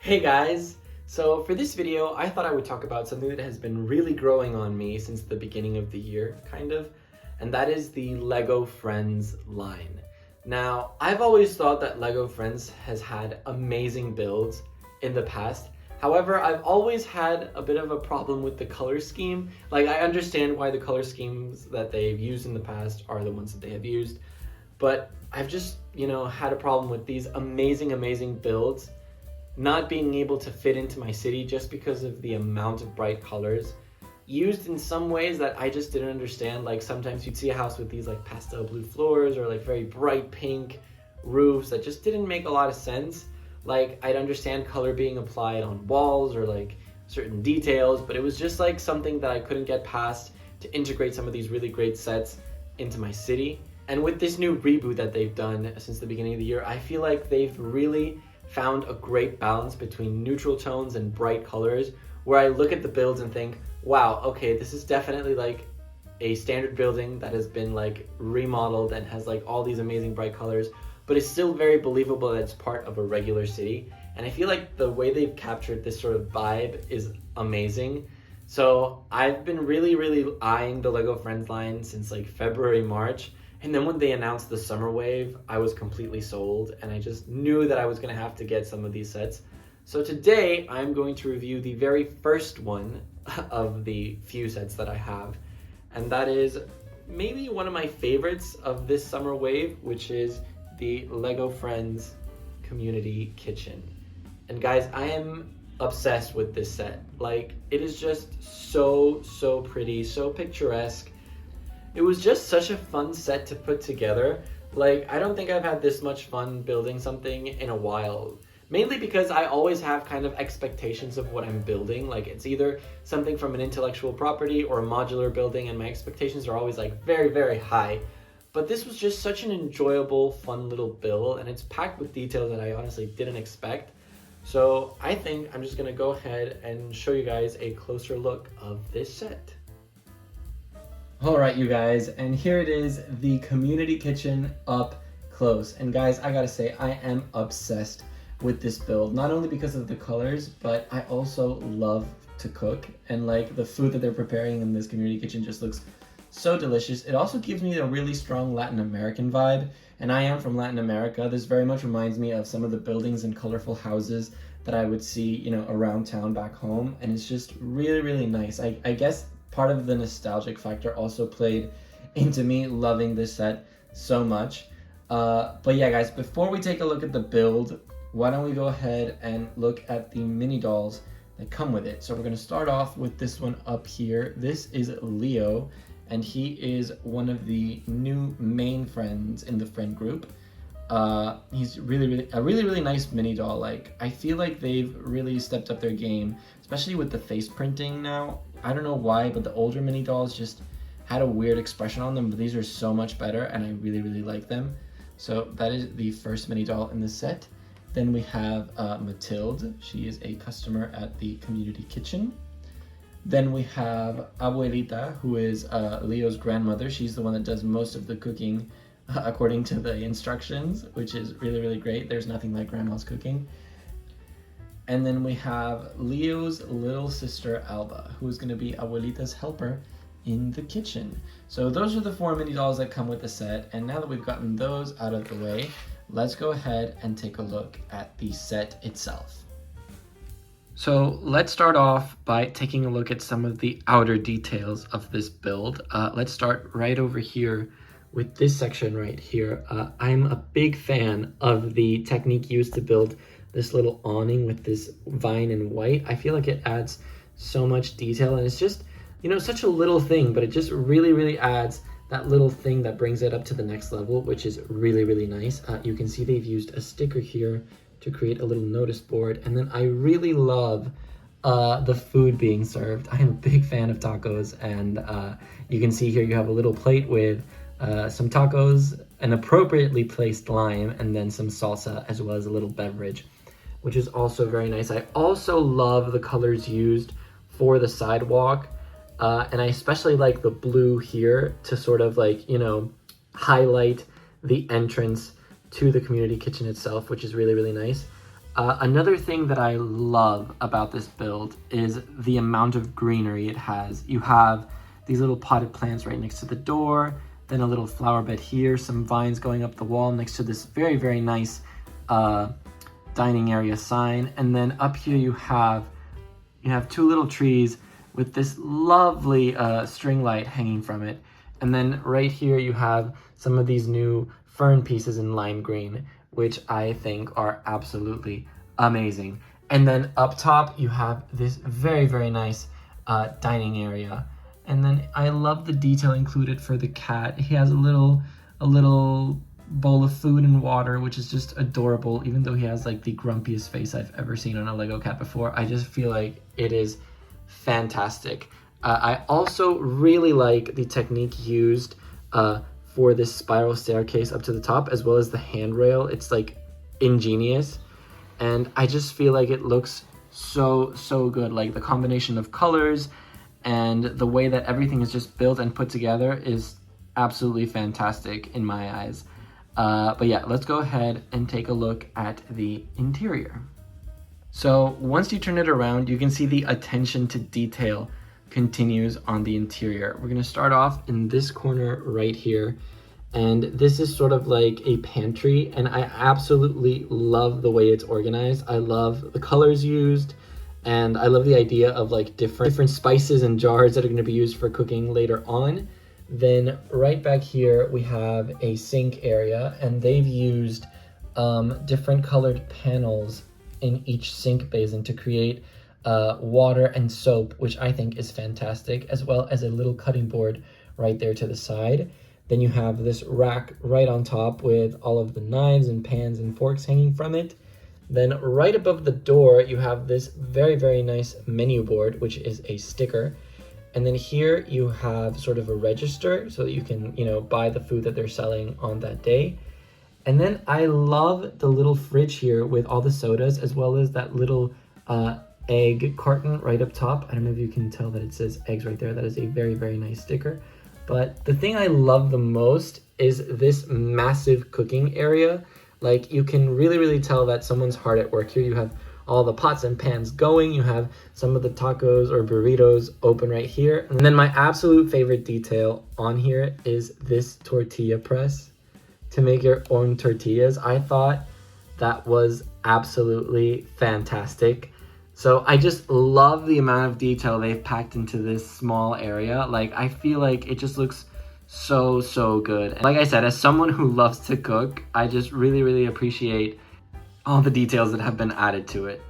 Hey guys! So for this video, I thought I would talk about something that has been really growing on me since the beginning of the year, kind of, and that is the LEGO Friends line. Now, I've always thought that LEGO Friends has had amazing builds in the past. However, I've always had a bit of a problem with the color scheme. Like, I understand why the color schemes that they've used in the past are the ones that they have used, but I've just, had a problem with these amazing builds not being able to fit into my city just because of the amount of bright colors used in some ways that I just didn't understand. Like, sometimes you'd see a house with these like pastel blue floors or like very bright pink roofs that just didn't make a lot of sense. Like, I'd understand color being applied on walls or like certain details, but it was just like something that I couldn't get past to integrate some of these really great sets into my city. And with this new reboot that they've done since the beginning of the year, I feel like they've really found a great balance between neutral tones and bright colors, where I look at the builds and think, wow, okay, this is definitely like a standard building that has been like remodeled and has like all these amazing bright colors, but it's still very believable that it's part of a regular city. And I feel like the way they've captured this sort of vibe is amazing. So I've been really eyeing the LEGO Friends line since like February, March. And then when they announced the summer wave, I was completely sold, and I just knew that I was going to have to get some of these sets. So today, I'm going to review the very first one of the few sets that I have, and that is maybe one of my favorites of this summer wave, which is the LEGO Friends Community Kitchen. And guys, I am obsessed with this set. Like, it is just so pretty, so picturesque. It was just such a fun set to put together. Like, I don't think I've had this much fun building something in a while. Mainly because I always have kind of expectations of what I'm building. Like, it's either something from an intellectual property or a modular building, and my expectations are always like very high. But this was just such an enjoyable, fun little build, and it's packed with details that I honestly didn't expect. So I think I'm just gonna go ahead and show you guys a closer look of this set. Alright, you guys, and here it is, the community kitchen up close. And guys, I gotta say, I am obsessed with this build, not only because of the colors, but I also love to cook, and like the food that they're preparing in this community kitchen just looks so delicious. It also gives me a really strong Latin American vibe, and I am from Latin America. This very much reminds me of some of the buildings and colorful houses that I would see, around town back home, and it's just really nice. I guess part of the nostalgic factor also played into me loving this set so much. But yeah, guys, before we take a look at the build, why don't we go ahead and look at the mini dolls that come with it. So we're going to start off with this one up here. This is Leo, and he is one of the new main friends in the friend group. He's really nice mini doll. Like, I feel like they've really stepped up their game, especially with the face printing now. I don't know why, but the older mini dolls just had a weird expression on them, but these are so much better, and I really like them. So that is the first mini doll in the set. Then we have Mathilde. She is a customer at the community kitchen. Then we have Abuelita, who is Leo's grandmother. She's the one that does most of the cooking according to the instructions, which is really great. There's nothing like grandma's cooking. And then we have Leo's little sister, Alba, who is going to be Abuelita's helper in the kitchen. So those are the 4 mini dolls that come with the set. And now that we've gotten those out of the way, let's go ahead and take a look at the set itself. So let's start off by taking a look at some of the outer details of this build. Let's start right over here with this section right here. I'm a big fan of the technique used to build this little awning with this vine in white. I feel like it adds so much detail, and it's just, such a little thing, but it just really adds that little thing that brings it up to the next level, which is really nice. You can see they've used a sticker here to create a little notice board, and then I really love the food being served. I am a big fan of tacos, and you can see here you have a little plate with some tacos, an appropriately placed lime, and then some salsa, as well as a little beverage, which is also very nice. I also love the colors used for the sidewalk, and I especially like the blue here to sort of like, highlight the entrance to the community kitchen itself, which is really nice. Another thing that I love about this build is the amount of greenery it has. You have these little potted plants right next to the door, then a little flower bed here, some vines going up the wall next to this very, very nice dining area sign. And then up here you have two little trees with this lovely string light hanging from it. And then right here you have some of these new fern pieces in lime green, which I think are absolutely amazing. And then up top you have this very, very nice dining area. And then I love the detail included for the cat. He has a little bowl of food and water, which is just adorable, even though he has like the grumpiest face I've ever seen on a Lego cat before. I just feel like it is fantastic. I also really like the technique used for this spiral staircase up to the top, as well as the handrail. It's like ingenious, and I just feel like it looks so good. Like the combination of colors and the way that everything is just built and put together is absolutely fantastic in my eyes. But yeah, let's go ahead and take a look at the interior. So once you turn it around, you can see the attention to detail continues on the interior. We're gonna start off in this corner right here. And this is sort of like a pantry, and I absolutely love the way it's organized. I love the colors used, and I love the idea of like different spices and jars that are gonna be used for cooking later on. Then right back here, we have a sink area, and they've used different colored panels in each sink basin to create water and soap, which I think is fantastic, as well as a little cutting board right there to the side. Then you have this rack right on top with all of the knives and pans and forks hanging from it. Then right above the door, you have this very, very nice menu board, which is a sticker. And then here you have sort of a register so that you can, buy the food that they're selling on that day. And then I love the little fridge here with all the sodas, as well as that little egg carton right up top. I don't know if you can tell that it says eggs right there. That is a very, very nice sticker. But the thing I love the most is this massive cooking area. Like, you can really, really tell that someone's hard at work here. You have all the pots and pans going. You have some of the tacos or burritos open right here. And then my absolute favorite detail on here is this tortilla press to make your own tortillas. I thought that was absolutely fantastic. So I just love the amount of detail they've packed into this small area. Like, I feel like it just looks so good. And like I said, as someone who loves to cook, I just really, really appreciate all the details that have been added to it.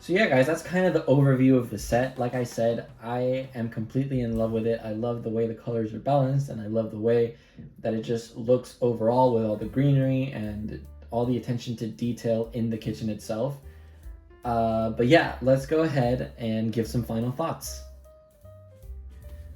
So yeah, guys, that's kind of the overview of the set. Like I said, I am completely in love with it. I love the way the colors are balanced, and I love the way that it just looks overall with all the greenery and all the attention to detail in the kitchen itself. But yeah, let's go ahead and give some final thoughts.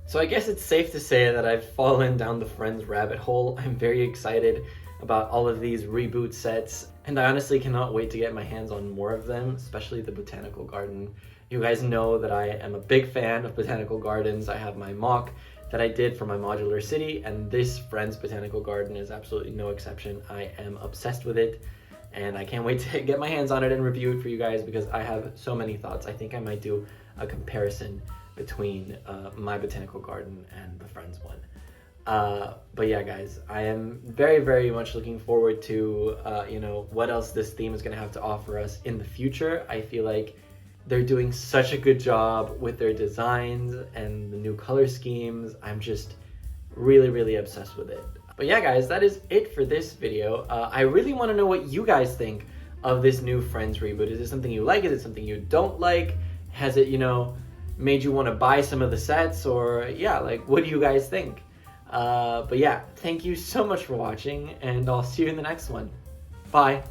So I guess it's safe to say that I've fallen down the Friends rabbit hole. I'm very excited about all of these reboot sets, and I honestly cannot wait to get my hands on more of them, especially the botanical garden. You guys know that I am a big fan of botanical gardens. I have my mock that I did for my modular city, and this Friends botanical garden is absolutely no exception. I am obsessed with it, and I can't wait to get my hands on it and review it for you guys, because I have so many thoughts. I think I might do a comparison between my botanical garden and the Friends one. But yeah, guys, I am very, very much looking forward to, what else this theme is going to have to offer us in the future. I feel like they're doing such a good job with their designs and the new color schemes. I'm just really, really obsessed with it. But yeah, guys, that is it for this video. I really want to know what you guys think of this new Friends reboot. Is it something you like? Is it something you don't like? Has it, made you want to buy some of the sets? Or yeah, like, what do you guys think? But yeah, thank you so much for watching, and I'll see you in the next one. Bye.